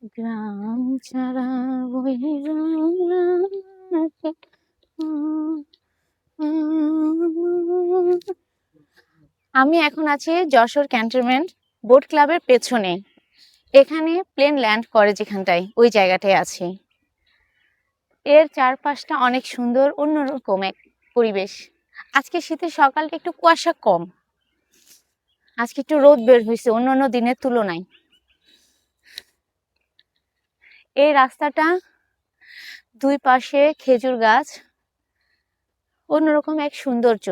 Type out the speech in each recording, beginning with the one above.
গ্রাম ছাড়া ওই আমি এখন আছি যশোর ক্যান্টনমেন্ট বোট ক্লাবের পেছনে। এখানে প্লেন ল্যান্ড করে যেখানটায়, ওই জায়গাটায় আছি। এর চারপাশটা অনেক সুন্দর, অন্যরকম এক পরিবেশ। আজকে শীতের সকালটা একটু কুয়াশা কম, আজকে একটু রোদ বের হয়েছে অন্যান্য দিনের তুলনায়। এই রাস্তাটা দুই পাশে খেজুর গাছ, অন্যরকম এক সৌন্দর্য।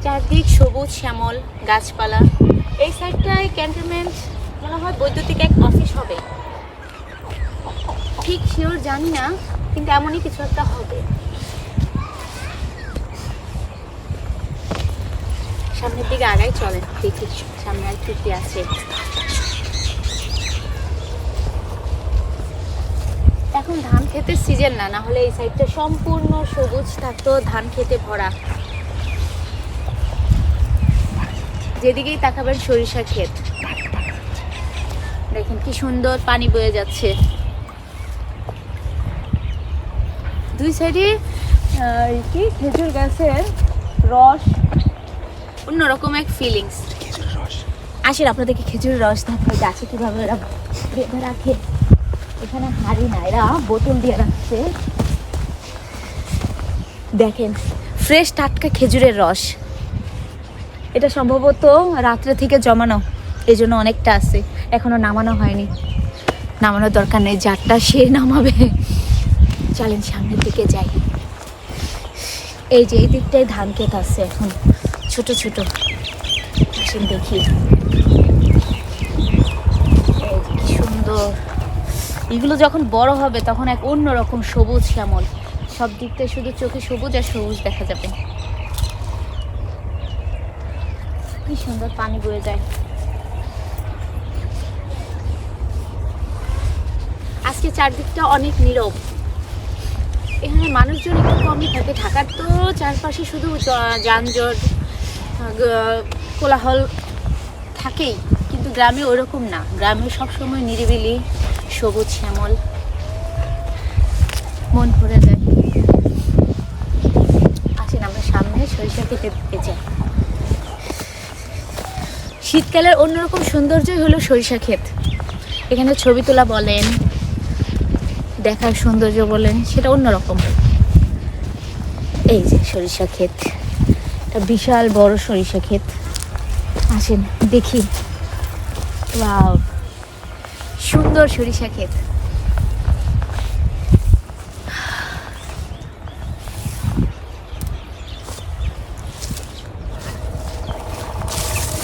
চারদিক সবুজ শ্যামল গাছপালা। এই সাইডটায় ক্যান্টনমেন্ট মনে হয় বৈদ্যুতিক এক অফিস হবে, ঠিক শিওর জানি না, কিন্তু এমনই কিছু একটা হবে। সামনের দিকে আগাই চলেন, দেখি সামনে আর কি কি আছে। এখন ধান খেতের সিজন না, না হলে এই সাইডটা সম্পূর্ণ সবুজ থাকতো, ধান খেতে ভরা। যেদিকেই তাকাবেন সরিষা ক্ষেত, দেখেন কি সুন্দর পানি বয়ে যাচ্ছে দুই সাইডে। কি খেজুর গাছের রস, অন্যরকম এক ফিলিংস। আসেন আপনাদেরকে খেজুরের রস দেখাই, গাছে কিভাবে এরা বেঁধে রাখে। এখানে হাড়ি না, এরা বোতল দিয়ে রাখছে। দেখেন ফ্রেশ টাটকা খেজুরের রস, এটা সম্ভবত রাত্রে থেকে জমানো, এই জন্য অনেকটা আছে, এখনো নামানো হয়নি। নামানোর দরকার নেই, যারটা সে নামাবে। চলেন সামনের দিকে যাই। এই যে এই দিকটায় ধান ক্ষেত আছে এখন ছোট ছোট, আসেন দেখি। কি সুন্দর, এগুলো যখন বড় হবে তখন এক অন্যরকম সবুজ শ্যামল, সব দিকটায় শুধু চোখে সবুজ আর সবুজ দেখা যাবে। কি সুন্দর পানি বয়ে যায়। আজকে চারদিকটা অনেক নীরব, এখানে মানুষজন একটু কমই থাকে। ঢাকার তো চারপাশে শুধু যানজট কোলাহল থাকেই, কিন্তু গ্রামে ওরকম না। গ্রামে সবসময় নিরিবিলি সবুজ শ্যামল, মন ভরে যায়। আসেন আমরা সামনে সরিষা খেতে দিতে যাই। শীতকালের অন্যরকম সৌন্দর্যই হলো সরিষা ক্ষেত। এখানে ছবি তোলা বলেন, দেখার সৌন্দর্য বলেন, সেটা অন্যরকম। এই যে সরিষা ক্ষেত, একটা বিশাল বড় সরিষা ক্ষেত। আসেন দেখি, ওয়াও সুন্দর সরিষা ক্ষেত।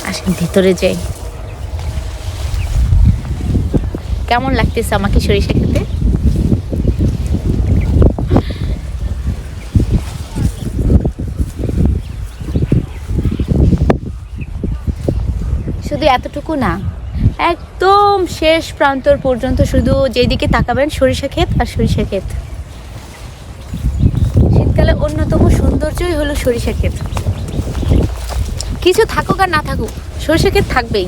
আসেন ভিতরে যাই। কেমন লাগতেছে আমাকে সরিষা খেতে? শুধু এতটুকু না, একদম শেষ প্রান্তর পর্যন্ত শুধু যেদিকে তাকাবেন সরিষা ক্ষেত আর সরিষা ক্ষেত। শীতকালে অন্যতম সৌন্দর্যই হলো সরিষা ক্ষেত। কিছু থাকুক আর না থাকুক, সরিষা ক্ষেত থাকবেই।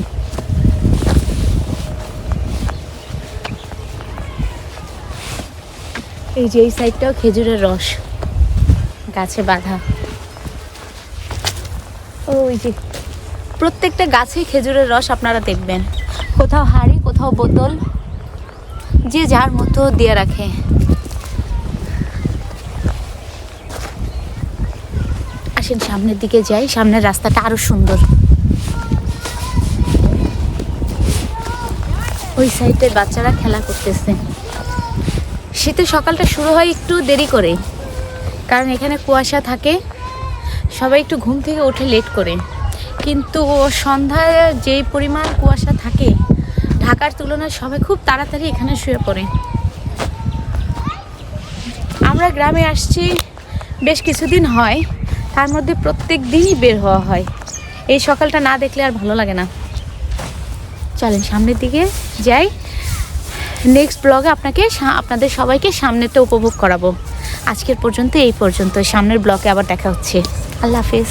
এই যে এই সাইডটাও খেজুরের রস গাছে বাঁধা। ওই যে প্রত্যেকটা গাছেই খেজুরের রস আপনারা দেখবেন, কোথাও হাঁড়ি, কোথাও বোতল, যে যার মতো দিয়ে রাখে। আসেন সামনের দিকে যাই, সামনের রাস্তাটা আরো সুন্দর। ওই সাইডের বাচ্চারা খেলা করতেছে। শীতের সকালটা শুরু হয় একটু দেরি করে, কারণ এখানে কুয়াশা থাকে, সবাই একটু ঘুম থেকে ওঠে লেট করে। কিন্তু সন্ধ্যায় যেই পরিমাণ কুয়াশা থাকে, ঢাকার তুলনায় সবাই খুব তাড়াতাড়ি এখানে শুয়ে পড়ে। আমরা গ্রামে আসছি বেশ কিছুদিন হয়, তার মধ্যে প্রত্যেক দিনই বের হওয়া হয়। এই সকালটা না দেখলে আর ভালো লাগে না। চলেন সামনের দিকে যাই, নেক্সট ব্লগে আপনাদের সবাইকে সামনেটা উপভোগ করাবো। আজকের পর্যন্ত এই পর্যন্ত, সামনের ব্লগে আবার দেখা হচ্ছে। আল্লাহ হাফেজ।